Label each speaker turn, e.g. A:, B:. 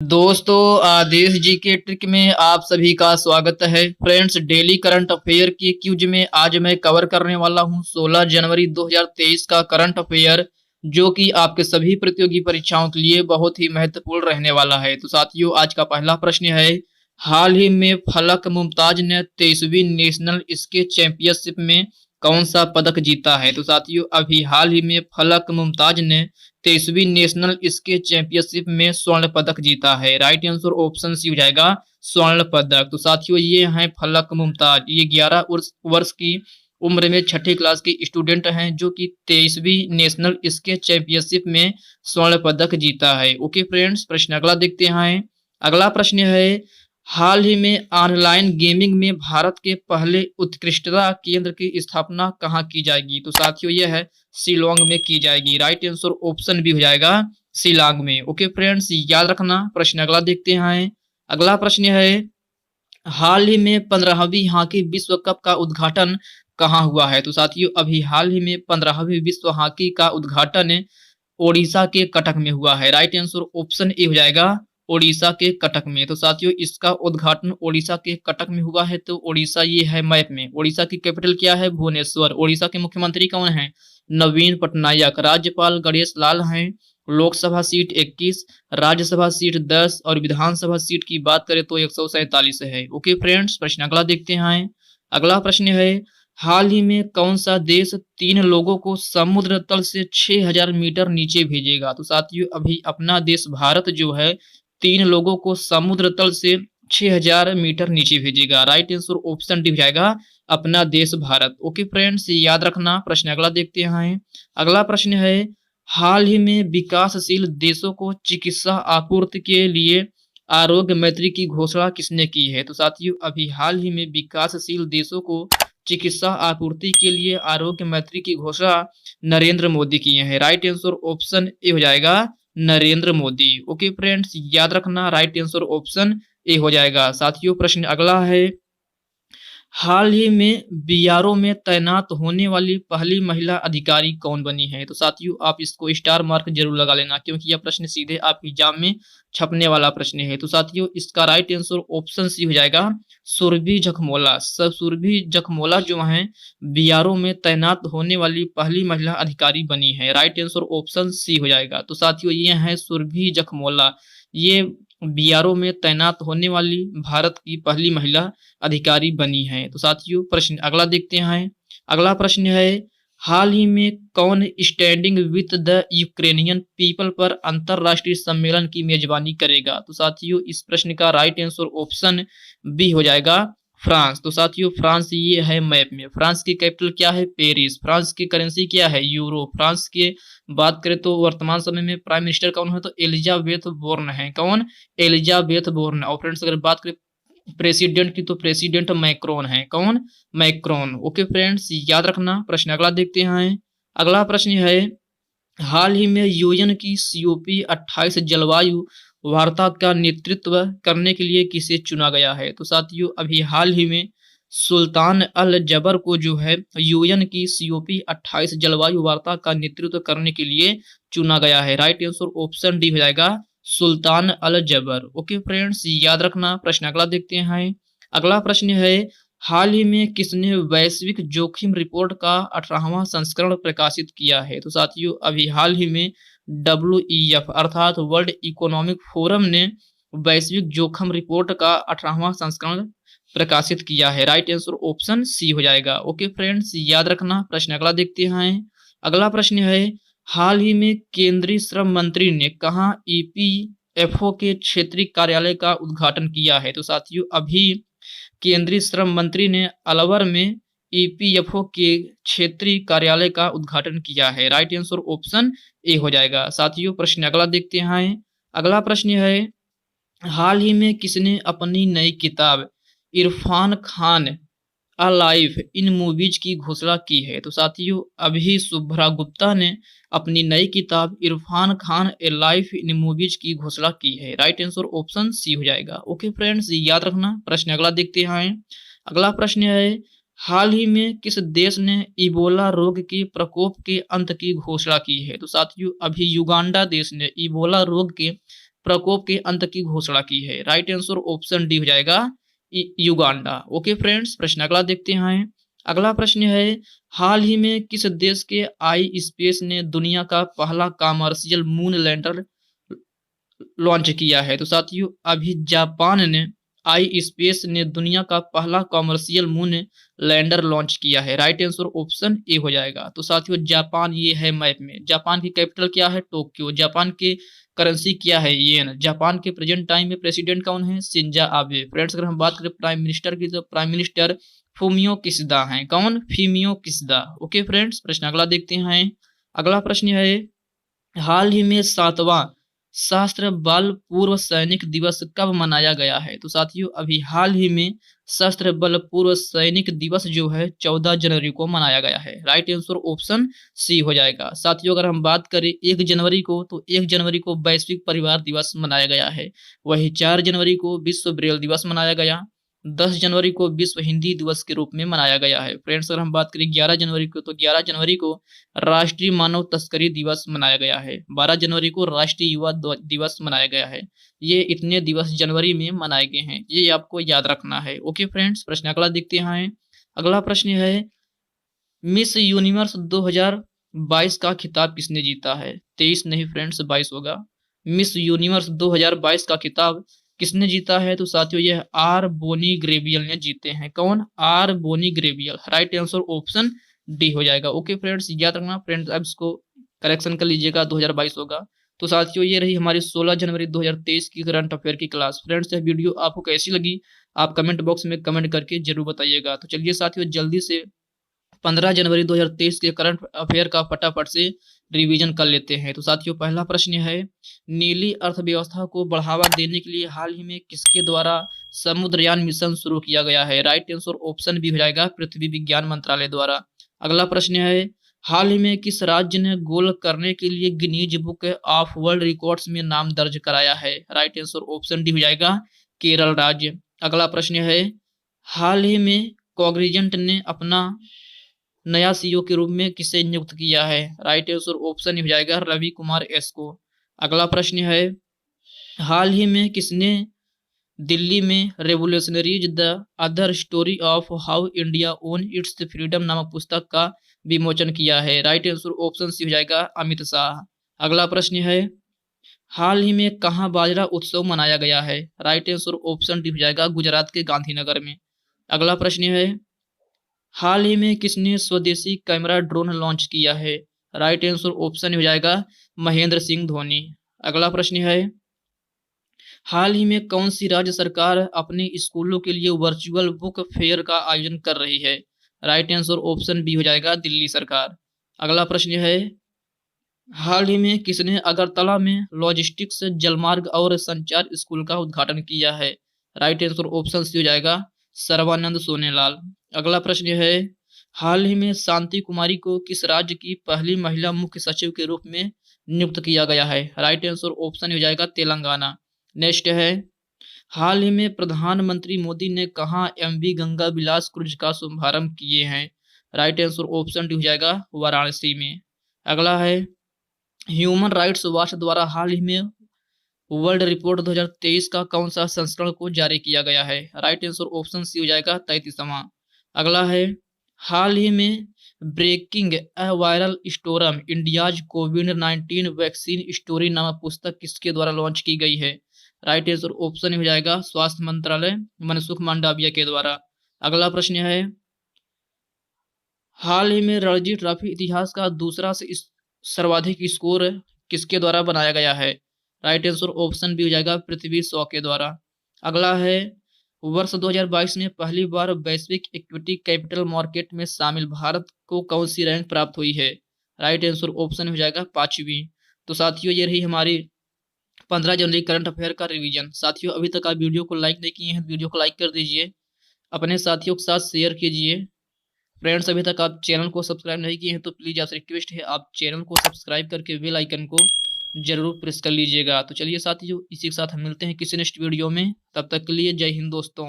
A: दोस्तों, आदेश जी के ट्रिक में आप सभी का स्वागत है। फ्रेंड्स, डेली करंट अफेयर की क्यूज में आज मैं कवर करने वाला हूं 16 जनवरी 2023 का करंट अफेयर, जो कि आपके सभी प्रतियोगी परीक्षाओं के लिए बहुत ही महत्वपूर्ण रहने वाला है। तो साथियों, आज का पहला प्रश्न है, हाल ही में फलक मुमताज ने 23वीं नेशनल स्केच चैंपियनशिप में कौन सा पदक जीता है? तो साथियों, अभी हाल ही में फलक मुमताज ने 23वीं नेशनल स्केच चैंपियनशिप में स्वर्ण पदक जीता है। राइट आंसर ऑप्शन सी हो जाएगा स्वर्ण पदक। तो साथियों, ये हैं फलक मुमताज। ये 11 वर्ष की उम्र में छठी क्लास की स्टूडेंट हैं, जो कि 23वीं नेशनल स्केच चैंपियनशिप में स्वर्ण पदक जीता है। ओके फ्रेंड्स, प्रश्न अगला देखते हैं। अगला प्रश्न है, हाल ही में ऑनलाइन गेमिंग में भारत के पहले उत्कृष्टता केंद्र की स्थापना कहाँ की जाएगी? तो साथियों, यह है शिलोंग में की जाएगी। राइट आंसर ऑप्शन भी हो जाएगा शिलोंग में। ओके फ्रेंड्स, याद रखना। प्रश्न अगला देखते हैं। अगला प्रश्न है, हाल ही में 15वीं हॉकी विश्व कप का उद्घाटन कहाँ हुआ है? तो साथियों, अभी हाल ही में 15वीं विश्व हॉकी का उद्घाटन ओडिशा के कटक में हुआ है। राइट आंसर ऑप्शन ए हो जाएगा ओडिशा के कटक में। तो साथियों, इसका उद्घाटन ओडिशा के कटक में हुआ है। तो ओडिशा ये है मैप में। ओडिशा की कैपिटल क्या है? भुवनेश्वर। ओडिशा के मुख्यमंत्री कौन है? नवीन पटनायक। राज्यपाल गणेश लाल हैं। लोकसभा सीट 21, राज्यसभा सीट 10 और विधानसभा सीट की बात करें तो 147 है। ओके फ्रेंड्स, प्रश्न अगला देखते हैं। अगला प्रश्न है, हाल ही में कौन सा देश 3 लोगों को समुद्र तल से 6000 मीटर नीचे भेजेगा? तो साथियों, अभी अपना देश भारत जो है 3 लोगों को समुद्र तल से 6000 मीटर नीचे भेजेगा। राइट आंसर ऑप्शन डी हो जाएगा अपना देश भारत। ओके फ्रेंड्स, याद रखना। प्रश्न अगला देखते हैं। अगला प्रश्न है, हाल ही में विकासशील देशों को चिकित्सा आपूर्ति के लिए आरोग्य मैत्री की घोषणा किसने की है? तो साथियों, अभी हाल ही में विकासशील देशों को चिकित्सा आपूर्ति के लिए आरोग्य मैत्री की घोषणा नरेंद्र मोदी किए हैं। राइट आंसर ऑप्शन ए हो जाएगा नरेंद्र मोदी। ओके फ्रेंड्स, याद रखना। राइट आंसर ऑप्शन ए हो जाएगा। साथियों, प्रश्न अगला है, हाल ही में बीआरओ में तैनात होने वाली पहली महिला अधिकारी कौन बनी है? तो साथियों, आप इसको स्टार मार्क जरूर लगा लेना, क्योंकि यह प्रश्न सीधे आप एग्जाम में छपने वाला प्रश्न है। तो साथियों, इसका राइट आंसर ऑप्शन सी हो जाएगा सुरभि जखमोला। सब सुरभि जखमोला जो है बीआरओ में तैनात होने वाली पहली महिला अधिकारी बनी है। राइट आंसर ऑप्शन सी हो जाएगा। तो साथियों, ये है सुरभि जखमोला। ये बीआरओ में तैनात होने वाली भारत की पहली महिला अधिकारी बनी है। तो साथियों, प्रश्न अगला देखते हैं। अगला प्रश्न है, हाल ही में कौन standing with the Ukrainian people पर अंतरराष्ट्रीय सम्मेलन की मेजबानी करेगा? तो साथियों, इस प्रश्न का राइट आंसर ऑप्शन बी हो जाएगा फ्रांस। तो साथियों, फ्रांस ये है मैप में। फ्रांस की कैपिटल क्या है? पेरिस। फ्रांस की करेंसी क्या है? यूरो। फ्रांस की बात करें तो वर्तमान समय में प्राइम मिनिस्टर कौन है? तो एलिजाबेथ बोर्न है। कौन? Elisabeth Borne. और फ्रेंड्स, अगर बात करें प्रेसिडेंट की, तो प्रेसिडेंट मैक्रोन है। कौन? मैक्रोन। ओके फ्रेंड्स, याद रखना। प्रश्न अगला देखते हैं। अगला प्रश्न है, हाल ही में यूएन की COP 28 जलवायु वार्ता का नेतृत्व करने के लिए किसे चुना गया है? तो साथियों, अभी हाल ही में सुल्तान अल जबर को जो है यूएन की COP 28 जलवायु वार्ता का नेतृत्व करने के लिए चुना गया है। राइट आंसर ऑप्शन डी हो जाएगा सुल्तान अल जबर। ओके फ्रेंड्स, याद रखना। प्रश्न अगला देखते हैं। अगला प्रश्न है, हाल ही में किसने वैश्विक जोखिम रिपोर्ट का 18वां संस्करण प्रकाशित किया है? तो साथियों, अभी हाल ही में WEF अर्थात वर्ल्ड इकोनॉमिक फोरम ने वैश्विक जोखिम रिपोर्ट का 18वां संस्करण प्रकाशित किया है। राइट आंसर ऑप्शन सी हो जाएगा। ओके फ्रेंड्स, याद रखना। प्रश्न अगला देखते हैं। अगला प्रश्न है, हाल ही में केंद्रीय श्रम मंत्री ने कहाँ EPFO के क्षेत्रीय कार्यालय का उद्घाटन किया है? तो साथियों, अभी केंद्रीय श्रम मंत्री ने अलवर में EPFO के क्षेत्रीय कार्यालय का उद्घाटन किया है। राइट आंसर ऑप्शन ए हो जाएगा। साथियों, प्रश्न अगला देखते हैं। अगला प्रश्न है, हाल ही में किसने अपनी नई किताब Irfan Khan a life in movies की घोषणा की है? तो साथियों, अभी शुभ्रा गुप्ता ने अपनी नई किताब इरफान खान ए लाइफ इन मूवीज की घोषणा की है। राइट आंसर ऑप्शन सी हो जाएगा। ओके फ्रेंड्स, याद रखना। प्रश्न अगला देखते हैं। अगला प्रश्न है, हाल ही में किस देश ने इबोला रोग के प्रकोप के अंत की घोषणा की है? तो साथियों, अभी युगांडा देश ने इबोला रोग के प्रकोप के अंत की घोषणा की है? राइट आंसर ऑप्शन डी हो जाएगा युगांडा। ओके फ्रेंड्स, प्रश्न अगला देखते हैं। अगला प्रश्न है, हाल ही में किस देश के आई स्पेस ने दुनिया का पहला कमर्शियल मून लैंडर लॉन्च किया है? तो साथियों अभी जापान ने आई स्पेस ने दुनिया का पहला कॉमर्शियल मून लैंडर लॉन्च किया है। राइट आंसर ऑप्शन ए हो जाएगा। तो साथियों जापान ये है मैप में। जापान की कैपिटल क्या है? टोक्यो। जापान की करेंसी क्या है? येन। जापान के प्रेजेंट टाइम में प्रेसिडेंट कौन है? Shinzo Abe. फ्रेंड्स अगर हम बात करें प्राइम मिनिस्टर की, तो प्राइम मिनिस्टर फूमियो किशिदा हैं। कौन? Fumio Kishida. ओके फ्रेंड्स, प्रश्न अगला देखते हैं। अगला प्रश्न है, हाल ही में 7वां सशस्त्र बल पूर्व सैनिक दिवस कब मनाया गया है? तो साथियों अभी हाल ही में सशस्त्र बल पूर्व सैनिक दिवस जो है 14 जनवरी को मनाया गया है। राइट आंसर ऑप्शन सी हो जाएगा। साथियों अगर हम बात करें 1 जनवरी को, तो 1 जनवरी को वैश्विक परिवार दिवस मनाया गया है। वही 4 जनवरी को विश्व ब्रेल दिवस मनाया गया। 10 जनवरी को विश्व हिंदी दिवस के रूप में मनाया गया है। फ्रेंड्स अगर हम बात करें 11 जनवरी को, तो 11 जनवरी को राष्ट्रीय मानव तस्करी दिवस मनाया गया है। 12 जनवरी को राष्ट्रीय युवा दिवस मनाया गया है। ये इतने दिवस जनवरी में मनाए गए हैं, ये आपको याद रखना है। ओके फ्रेंड्स, प्रश्न अगला देखते हैं। अगला प्रश्न है, मिस यूनिवर्स 2022 का खिताब किसने जीता है? 23 नहीं फ्रेंड्स 22 होगा। मिस यूनिवर्स 2022 का खिताब किसने जीता है? तो साथियों यह आर बोनी ग्रेवियल ने जीते हैं। कौन? आर बोनी ग्रेवियल। राइट आंसर ऑप्शन डी हो जाएगा। ओके फ्रेंड्स, याद रखना फ्रेंड्स, अब इसको करेक्शन कर लीजिएगा, 2022 होगा। तो साथियों ये रही हमारी 16 जनवरी 2023 की करंट अफेयर की क्लास। फ्रेंड्स यह वीडियो आपको कैसी लगी आप कमेंट बॉक्स में कमेंट करके जरूर बताइएगा। तो चलिए साथियों जल्दी से 15 जनवरी 2023 के करंट अफेयर का फटाफट से रिवीजन कर लेते हैं। तो साथियों पहला प्रश्न है, नीली अर्थव्यवस्था को बढ़ावा देने के लिए हाल ही में किसके द्वारा समुद्रयान मिशन शुरू किया गया है? राइट आंसर ऑप्शन बी हो जाएगा, पृथ्वी विज्ञान मंत्रालय द्वारा। अगला प्रश्न है, हाल ही में किस राज्य ने गोल करने के लिए Guinness book of world records में नाम दर्ज कराया है? राइट आंसर ऑप्शन डी हो जाएगा, केरल राज्य। अगला प्रश्न है, हाल ही में कॉग्निजेंट ने अपना नया सीईओ के रूप में किसे नियुक्त किया है? राइट आंसर ऑप्शन हो जाएगा, रवि कुमार एस को। अगला प्रश्न है, हाल ही में किसने दिल्ली में revolutionaries the other story of how India own it's freedom नामक पुस्तक का विमोचन किया है? राइट आंसर ऑप्शन सी हो जाएगा, अमित शाह। अगला प्रश्न है, हाल ही में कहाँ बाजरा उत्सव मनाया गया है? राइट आंसर ऑप्शन डी हो जाएगा, गुजरात के गांधीनगर में। अगला प्रश्न है, हाल ही में किसने स्वदेशी कैमरा ड्रोन लॉन्च किया है? राइट आंसर ऑप्शन हो जाएगा, महेंद्र सिंह धोनी। अगला प्रश्न है, हाल ही में कौन सी राज्य सरकार अपने स्कूलों के लिए वर्चुअल बुक फेयर का आयोजन कर रही है? राइट आंसर ऑप्शन बी हो जाएगा, दिल्ली सरकार। अगला प्रश्न है, हाल ही में किसने अगरतला में लॉजिस्टिक्स जलमार्ग और संचार स्कूल का उद्घाटन किया है? राइट आंसर ऑप्शन सी हो जाएगा, सर्बानंद सोनेलाल। अगला प्रश्न है, हाल ही में शांति कुमारी को किस राज्य की पहली महिला मुख्य सचिव के रूप में नियुक्त किया गया है? राइट आंसर ऑप्शन हो जाएगा, तेलंगाना। नेक्स्ट है, हाल ही में प्रधानमंत्री मोदी ने कहाँ एमवी गंगा विलास क्रूज का शुभारंभ किए हैं? राइट आंसर ऑप्शन डी हो जाएगा, वाराणसी में। अगला है, ह्यूमन राइट्स वॉच द्वारा हाल ही में वर्ल्ड रिपोर्ट 2023 का कौन सा संस्करण को जारी किया गया है? राइट आंसर ऑप्शन सी हो जाएगा, 33वां। अगला है, हाल ही में ब्रेकिंग ए वायरल स्टोरम इंडियाज कोविड-19 वैक्सीन स्टोरी नामक पुस्तक किसके द्वारा लॉन्च की गई है? राइट आंसर ऑप्शन हो जाएगा, स्वास्थ्य मंत्रालय मनसुख मांडविया के द्वारा। अगला प्रश्न है, हाल ही में रणजी ट्रॉफी इतिहास का दूसरा से सर्वाधिक स्कोर किसके द्वारा बनाया गया है? राइट आंसर ऑप्शन बी हो जाएगा, पृथ्वी शॉ के द्वारा। अगला है, वर्ष 2022 में पहली बार वैश्विक इक्विटी कैपिटल मार्केट में शामिल भारत को कौन सी रैंक प्राप्त हुई है? राइट आंसर ऑप्शन हो जाएगा, 5वीं। तो साथियों ये रही हमारी 15 जनवरी करंट अफेयर का रिवीजन। साथियों अभी तक आप वीडियो को लाइक नहीं किए हैं, वीडियो को लाइक कर दीजिए, अपने साथियों के साथ शेयर कीजिए। फ्रेंड्स अभी तक आप चैनल को सब्सक्राइब नहीं किए हैं तो प्लीज़ आपसे रिक्वेस्ट है आप चैनल को सब्सक्राइब करके बेल आइकन को जरूर प्रेस कर लीजिएगा। तो चलिए साथियों इसी के साथ हम मिलते हैं किसी नेक्स्ट वीडियो में, तब तक के लिए जय हिंद दोस्तों।